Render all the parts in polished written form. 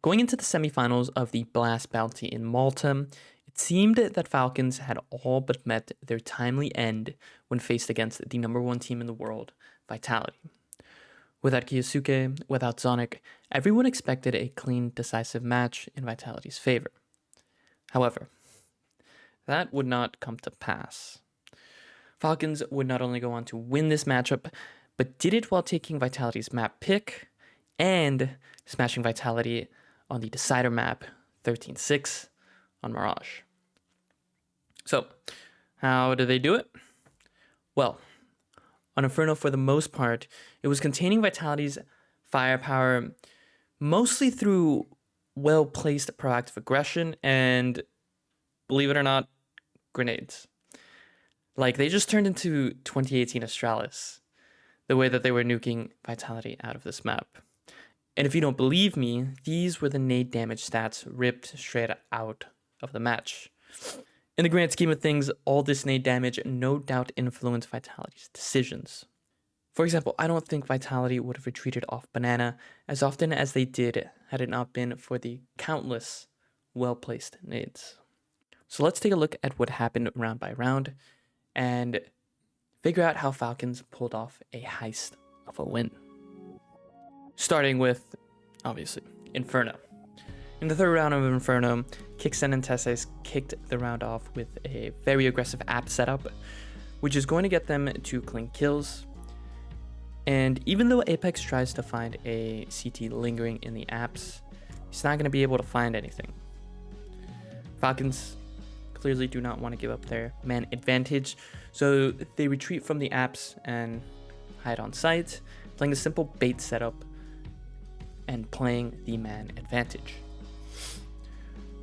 Going into the semifinals of the Blast Bounty in Malta, it seemed that Falcons had all but met their timely end when faced against the number one team in the world, Vitality. Without Kiyosuke, without Sonic, everyone expected a clean, decisive match in Vitality's favor. However, that would not come to pass. Falcons would not only go on to win this matchup, but did it while taking Vitality's map pick and smashing Vitality on the decider map 13-6 on Mirage. So, how did they do it? Well, on Inferno, for the most part, it was containing Vitality's firepower mostly through well-placed proactive aggression and, believe it or not, grenades. Like, they just turned into 2018 Astralis, the way that they were nuking Vitality out of this map. And if you don't believe me, these were the nade damage stats ripped straight out of the match. In the grand scheme of things, all this nade damage no doubt influenced Vitality's decisions. For example, I don't think Vitality would have retreated off Banana as often as they did had it not been for the countless well-placed nades. So let's take a look at what happened round by round and figure out how Falcons pulled off a heist of a win. Starting with, obviously, Inferno. In the third round of Inferno, Kixen and Tesses kicked the round off with a very aggressive app setup, which is going to get them to clean kills. And even though Apex tries to find a CT lingering in the apps, he's not going to be able to find anything. Falcons clearly do not want to give up their man advantage, so they retreat from the apps and hide on site, playing a simple bait setup and playing the man advantage.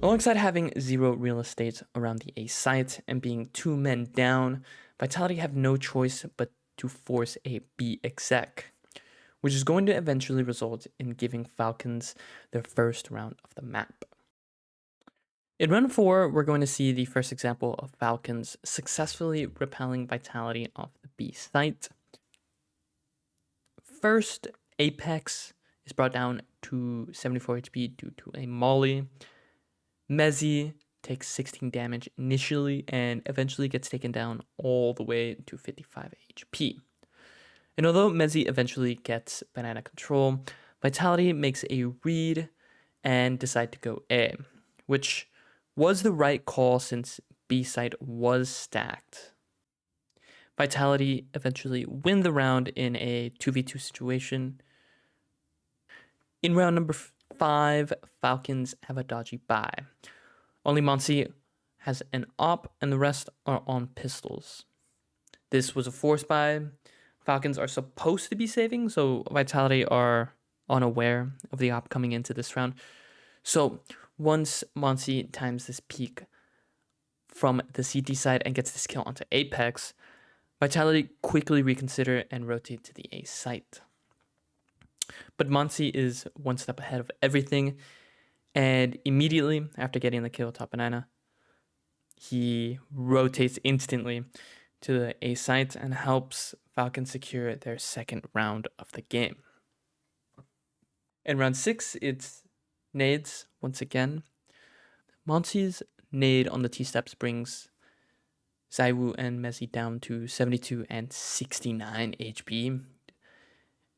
Alongside having zero real estate around the A site and being 2 men down, Vitality have no choice but to force a B exec, which is going to eventually result in giving Falcons their first round of the map. In round 4, we're going to see the first example of Falcons successfully repelling Vitality off the B site. First, Apex is brought down to 74 HP due to a molly. Mezzi takes 16 damage initially and eventually gets taken down all the way to 55 HP. And although Mezzi eventually gets banana control, Vitality makes a read and decide to go A, which was the right call since B site was stacked. Vitality eventually win the round in a 2v2 situation. In round number 5, Falcons have a dodgy buy. Only Monsi has an op and the rest are on pistols. This was a force buy. Falcons are supposed to be saving, so Vitality are unaware of the op coming into this round. So once Monsi times this peek from the CT side and gets this kill onto Apex, Vitality quickly reconsider and rotate to the A site. But Monsi is one step ahead of everything, and immediately after getting the kill top banana, he rotates instantly to the A site and helps Falcons secure their second round of the game. In round 6, it's nades once again. Monsi's nade on the T-steps brings Zaiwu and Messi down to 72 and 69 HP.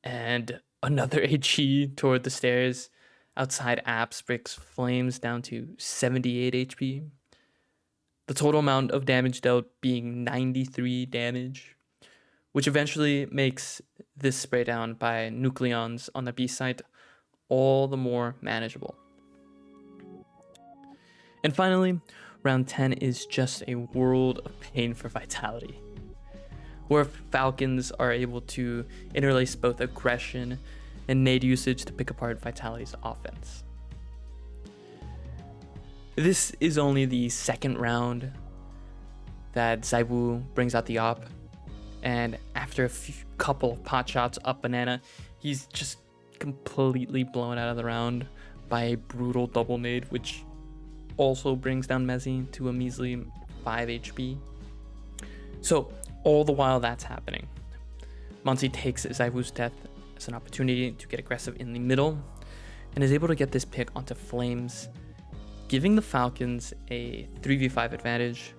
And another HE toward the stairs outside apps brings Flames down to 78 HP. The total amount of damage dealt being 93 damage, which eventually makes this spray down by Nucleons on the B site all the more manageable. And finally, round 10 is just a world of pain for Vitality, where Falcons are able to interlace both aggression and nade usage to pick apart Vitality's offense. This is only the second round that Zaiwu brings out the op, and after a couple of pot shots up banana, he's just completely blown out of the round by a brutal double nade, which also brings down Mezzi to a measly 5 HP. So all the while that's happening, Monsi takes Zaiwu's death as an opportunity to get aggressive in the middle, and is able to get this pick onto Flames, giving the Falcons a 3v5 advantage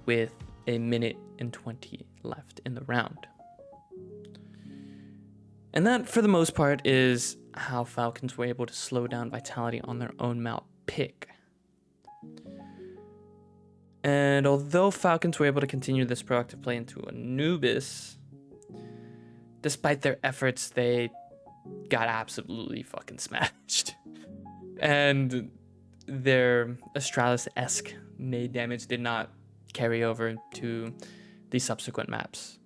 with a minute and 20 left in the round. And that, for the most part, is how Falcons were able to slow down Vitality on their own mount pick. And although Falcons were able to continue this proactive play into Anubis, despite their efforts, they got absolutely fucking smashed. And their Astralis-esque nade damage did not carry over to the subsequent maps.